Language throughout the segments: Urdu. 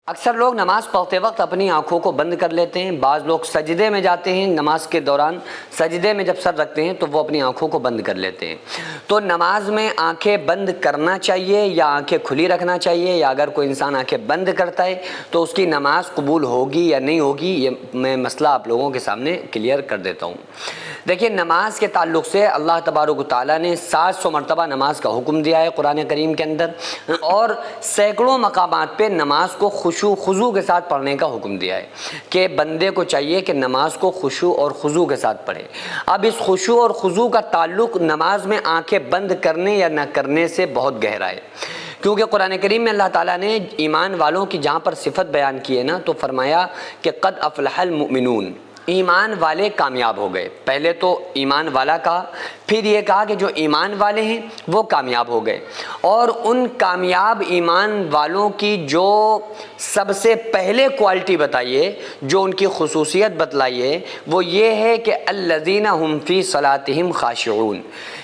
اکثر لوگ نماز پڑھتے وقت اپنی آنکھوں کو بند کر لیتے ہیں۔ بعض لوگ سجدے میں جاتے ہیں، نماز کے دوران سجدے میں جب سر رکھتے ہیں تو وہ اپنی آنکھوں کو بند کر لیتے ہیں۔ تو نماز میں آنکھیں بند کرنا چاہیے یا آنکھیں کھلی رکھنا چاہیے، یا اگر کوئی انسان آنکھیں بند کرتا ہے تو اس کی نماز قبول ہوگی یا نہیں ہوگی، یہ میں مسئلہ آپ لوگوں کے سامنے کلیئر کر دیتا ہوں۔ دیکھیے، نماز کے تعلق سے اللہ تبارک و تعالیٰ نے 700 مرتبہ نماز کا حکم دیا ہے قرآن کریم کے اندر، اور سینکڑوں مقامات پہ نماز کو خشوع خضوع کے ساتھ پڑھنے کا حکم دیا ہے کہ بندے کو چاہیے کہ نماز کو خشوع اور خضوع کے ساتھ پڑھے۔ اب اس خشوع اور خضوع کا تعلق نماز میں آنکھیں بند کرنے یا نہ کرنے سے بہت گہرا ہے، کیونکہ قرآن کریم میں اللہ تعالیٰ نے ایمان والوں کی جہاں پر صفت بیان کی ہے نا، تو فرمایا کہ قد افلح المؤمنون، ایمان والے کامیاب ہو گئے۔ پہلے تو ایمان والا کہا، پھر یہ کہا کہ جو ایمان والے ہیں وہ کامیاب ہو گئے۔ اور ان کامیاب ایمان والوں کی جو سب سے پہلے کوالٹی بتائیے، جو ان کی خصوصیت بتلائیے، وہ یہ ہے کہ الذین هم فی صلاتہم خاشعون،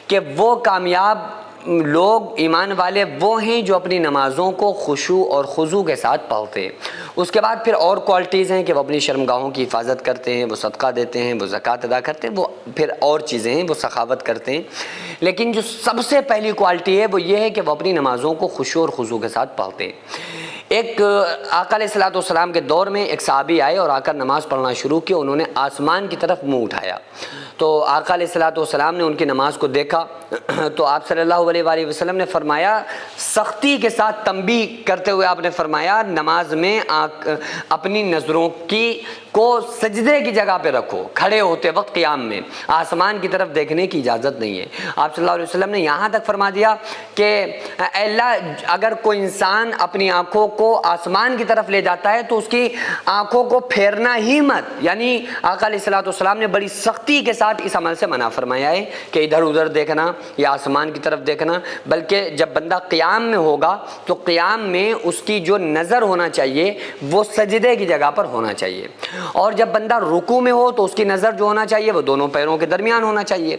کہ وہ کامیاب لوگ ایمان والے وہ ہیں جو اپنی نمازوں کو خشوع اور خضوع کے ساتھ پڑھتے ہیں۔ اس کے بعد پھر اور کوالٹیز ہیں کہ وہ اپنی شرمگاہوں کی حفاظت کرتے ہیں، وہ صدقہ دیتے ہیں، وہ زکوٰۃ ادا کرتے ہیں، وہ پھر اور چیزیں ہیں، وہ سخاوت کرتے ہیں۔ لیکن جو سب سے پہلی کوالٹی ہے وہ یہ ہے کہ وہ اپنی نمازوں کو خشوع اور خضوع کے ساتھ پڑھتے ہیں۔ ایک آقا علیہ الصلوۃ والسلام کے دور میں ایک صحابی آئے اور آ کر نماز پڑھنا شروع کی، انہوں نے آسمان کی طرف منہ اٹھایا، تو آقا علیہ الصلوۃ والسلام نے ان کی نماز کو دیکھا تو آپ صلی اللہ علیہ وآلہ وسلم نے فرمایا، سختی کے ساتھ تنبیہ کرتے ہوئے آپ نے فرمایا، نماز میں اپنی نظروں کو سجدے کی جگہ پہ رکھو، کھڑے ہوتے وقت قیام میں آسمان کی طرف دیکھنے کی اجازت نہیں ہے۔ آپ صلی اللہ علیہ وسلم نے یہاں تک فرما دیا کہ اے اللہ، اگر کوئی انسان اپنی آنکھوں کو آسمان کی طرف لے جاتا ہے تو اس کی آنکھوں کو پھیرنا ہی مت، یعنی آقا علیہ الصلوۃ والسلام نے بڑی سختی کے ساتھ اس عمل سے منع فرمایا ہے کہ ادھر ادھر دیکھنا یا آسمان کی طرف دیکھنا، بلکہ جب بندہ قیام میں ہوگا تو قیام میں اس کی جو نظر ہونا چاہیے وہ سجدے کی جگہ پر ہونا چاہیے، اور جب بندہ رکوع میں ہو تو اس کی نظر جو ہونا چاہیے وہ دونوں پیروں کے درمیان ہونا چاہیے۔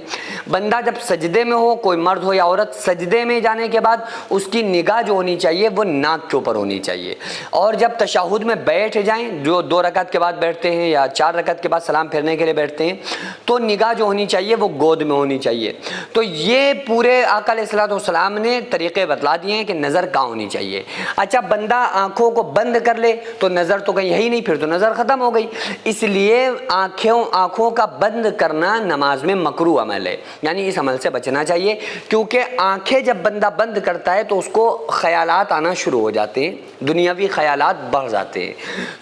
بندہ جب سجدے میں ہو، کوئی مرد ہو یا عورت، سجدے میں جانے کے بعد اس کی نگاہ جو ہونی چاہیے وہ ناک کے اوپر ہونی چاہیے، اور جب تشہد میں بیٹھ جائیں، جو 2 رکعت کے بعد بیٹھتے ہیں یا 4 رکعت کے بعد سلام پھیرنے کے لیے بیٹھتے ہیں، تو نگاہ جو ہونی چاہیے وہ گود میں ہونی چاہیے۔ تو یہ پورے آقا علیہ الصلوۃ والسلام نے طریقے بتلا دیے ہیں کہ نظر کہاں ہونی چاہیے۔ اچھا، بندہ آنکھوں کو بند کر لے تو نظر تو کہیں ہے ہی نہیں، پھر تو نظر ختم ہو گئی۔ اس لیے آنکھوں کا بند کرنا نماز میں مکروہ عمل ہے، یعنی اس عمل سے بچنا چاہیے، کیونکہ آنکھیں جب بندہ بند کرتا ہے تو اس کو خیالات آنا شروع ہو جاتے ہیں، دنیاوی خیالات بڑھ جاتے ہیں۔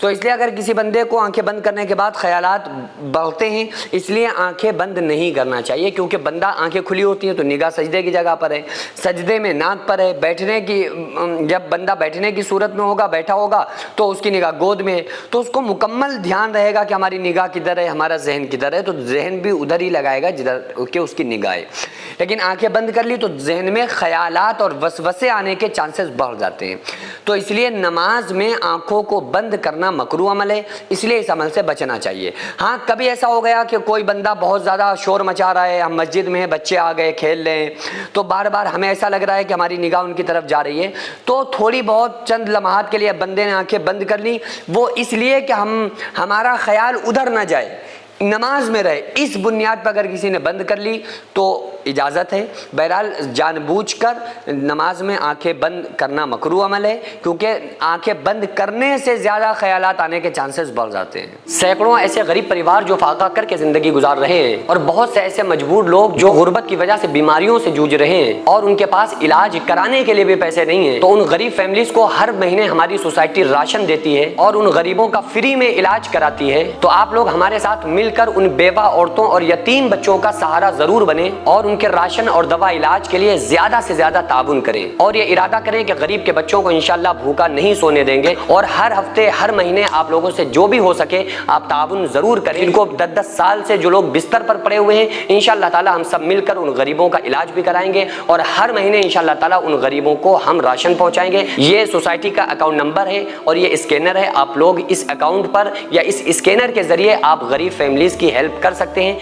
تو اس لیے اگر کسی بندے کو آنکھیں بند کرنے کے بعد خیالات بڑھتے ہیں، اس لیے آنکھیں بند نہیں کرنا چاہیے، کیونکہ بندہ آنکھیں کھلی ہوتی ہیں تو نگاہ سجدے کی جگہ پر ہے، سجدے میں ناک پر ہے، جب بندہ بیٹھنے کی صورت میں ہوگا، بیٹھا ہوگا تو اس کی نگاہ گود میں ہے، تو اس کو مکمل دھیان رہے گا کہ ہماری نگاہ کدھر ہے، ہمارا ذہن کدھر ہے، تو ذہن بھی ادھر ہی لگائے گا جدھر کہ اس کی نگاہ ہے۔ لیکن آنکھیں بند کر لی تو ذہن میں خیالات اور وسوسے آنے کے چانسز بڑھ جاتے ہیں۔ تو اس لیے نماز میں آنکھوں کو بند کرنا مکروہ عمل ہے، اس لیے اس عمل سے بچنا چاہیے۔ ہاں، کبھی ایسا ہو گیا کہ کوئی بندہ بہت زیادہ شور مچا رہا ہے، ہم مسجد میں ہیں، بچے آ گئے کھیل رہے ہیں، تو بار بار ہمیں ایسا لگ رہا ہے کہ ہماری نگاہ ان کی طرف جا رہی ہے، تو تھوڑی بہت چند لمحات کے لیے بندے نے آنکھیں بند کر لی، وہ اس لیے کہ ہمارا خیال ادھر نہ جائے، نماز میں رہے، اس بنیاد پر اگر کسی نے بند کر لی تو اجازت ہے۔ بہرحال جان بوجھ کر نماز میں آنکھیں بند کرنا مکروہ عمل ہے، کیونکہ آنکھیں بند کرنے سے زیادہ خیالات آنے کے چانسز بڑھ جاتے ہیں۔ سینکڑوں ایسے غریب پریوار جو فاقہ کر کے زندگی گزار رہے ہیں، اور بہت سے ایسے مجبور لوگ جو غربت کی وجہ سے بیماریوں سے جوجھ رہے ہیں اور ان کے پاس علاج کرانے کے لیے بھی پیسے نہیں ہیں، تو ان غریب فیملیز کو ہر مہینے ہماری سوسائٹی راشن دیتی ہے اور ان غریبوں کا فری میں علاج کراتی ہے۔ تو آپ لوگ ہمارے ساتھ مل کر ان بیوہ عورتوں اور یتیم بچوں کا سہارا ضرور بنیں اور ان کے راشن اور دوا علاج کے لیے زیادہ سے زیادہ تعاون کریں، اور یہ ارادہ کریں کہ غریب کے بچوں کو انشاءاللہ بھوکا نہیں سونے دیں گے، اور ہر ہفتے ہر مہینے آپ لوگوں سے جو بھی ہو سکے آپ تعاون ضرور کریں۔ ان کو 10 سال سے جو لوگ بستر پر پڑے ہوئے ہیں، انشاءاللہ تعالی ہم سب مل کر ان غریبوں کا علاج بھی کرائیں گے، اور ہر مہینے انشاءاللہ تعالی ان غریبوں کو ہم راشن پہنچائیں گے۔ یہ سوسائٹی کا اکاؤنٹ نمبر ہے اور یہ اسکینر ہے، آپ لوگ اس اکاؤنٹ پر یا اس اسکینر کے ذریعے آپ غریب فیملیز کی ہیلپ کر سکتے ہیں۔